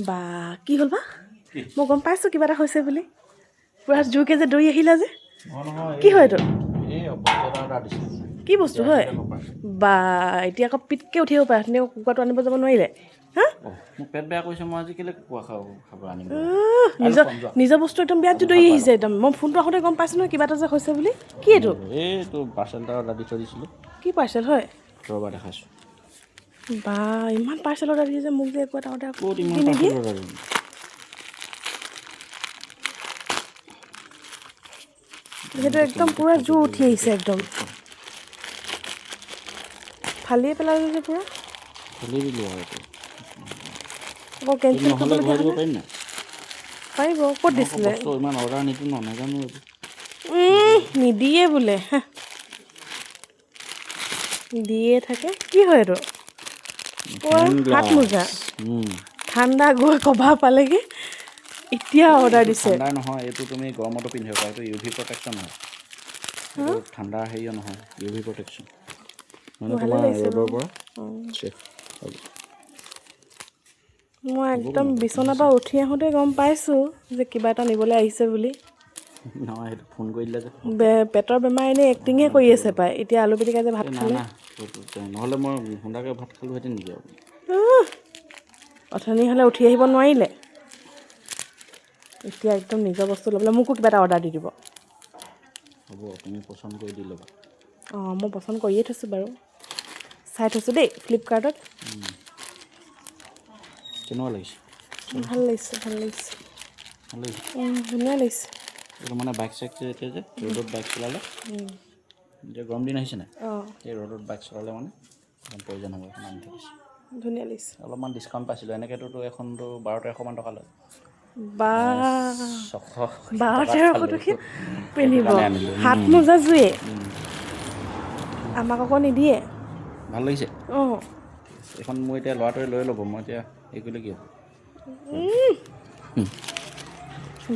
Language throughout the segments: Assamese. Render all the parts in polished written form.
বা কি হ'ল বা মই গম পাইছোঁ কিবা এটা হৈছে বুলি পুৰা জোৰকৈ যে দৌৰি আহিলা যে কি হয় এইটো কি বস্তু হয় বা এতিয়া আকৌ পিটকৈ উঠিব পাৰে আপুনি কুকুৰাটো আনিব যাব নোৱাৰিলে হা মোক পেট বেয়া কৰিছে মই আজি কেলৈ কুকুৰা খাব আনিম নিজৰ বস্তু একদম বিৰাট দৌৰি আহিছে একদম মই ফোনটো আহোঁতে গম পাইছোঁ নহয় কিবা এটা যে হৈছে বুলি কি এইটো এইটো পাৰ্চেল এটা অৰ্ডাৰ দি থৈ দিছিলোঁ কি পাৰ্চেল হয় ৰ'বা দেখাইছোঁ বা ইমান পাৰ্চেল অৰ্ডাৰ দিছে মোক যে একো এটা অৰ্ডাৰ ক'ত ইমান দি নিদিয়ে পাৰ্চেল অৰ্ডাৰ দিম সেইটো একদম পূৰা জোৰ উঠি আহিছে একদম ফালিয়ে পেলালে যে পূৰা খুলি দিলোঁ আৰু এইটো আকৌ কেঞ্চেল নহ'লে কৰিবলগীয়া ঘূৰাই দিব হ'লে পাৰিম নাই পাৰিব ক'ত দিছিলে বস্তু ইমান অৰ্ডাৰ নিদিওঁ ন নাজানো নিদিয়ে বোলে হা দিয়ে থাকে কি হয় এইটো হাত মোজা ঠাণ্ডা গৈ কভা পালেগৈ এতিয়া অৰ্ডাৰ দিছে ঠাণ্ডা নহয় এইটো তুমি গৰমতো পিন্ধিব পাৰা এইটো ইউ ভি প্ৰটেকশ্যন হয় এইটো ঠাণ্ডা হেৰিও নহয় ইউ ভি প্ৰটেকশ্যন মানে ভালে তোমাৰ লাগিছে ৰ'দৰ পৰা চেফ মই একদম বিচনাৰ পৰা উঠি আহোঁতে গম পাইছোঁ যে কিবা এটা নিবলৈ আহিছে বুলি নহয় সেইটো ফোন কৰি দিলে যে পেটৰ বেমাৰ এনেই এক্টিঙে কৰি আছে পায় এতিয়া আলু পিটিকা যে ভাত খালে নহ'লে মই সোনকালে ভাত খালোঁহেঁতেন নেকি আৰু অথনি হ'লে উঠি আহিব নোৱাৰিলে এতিয়া একদম নিজৰ বস্তু ল'বলৈ মোকো কিবা এটা অৰ্ডাৰ দি দিব হ'ব তুমি পচন্দ কৰি দি ল'বা অঁ মই পচন্দ কৰিয়ে থৈছোঁ বাৰু চাই থৈছোঁ দেই ফ্লিপকাৰ্টত কেনেকুৱা লাগিছে ভাল লাগিছে ভাল লাগিছে ভাল লাগিছে ধুনীয়া লাগিছে এইটো মানে বাইক চাইক যে এতিয়া যে ৰ'দত বাইক চলালে এতিয়া গৰম দিন আহিছে নাই অঁ এই ৰ'দত বাইক চলালে মানে একদম প্ৰয়োজন হ'ব এখন আনি থৈ দিছোঁ ধুনীয়া লাগিছে অলপমান ডিছকাউণ্ট পাইছিলোঁ এনেকৈতো এখনতো 1200-1300মান টকা লয় বা 600 1200 টকীয়া পিন্ধিব হাত মোজা জুয়ে আমাক আকৌ নিদিয়ে ভাল লাগিছে অঁ এইখন মোৰ এতিয়া ল'ৰাটোৱে লৈ ল'ব মই এতিয়া এই কৰিলে কি হ'ব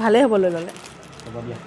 ভালেই হ'ব লৈ ল'লে হ'ব দিয়া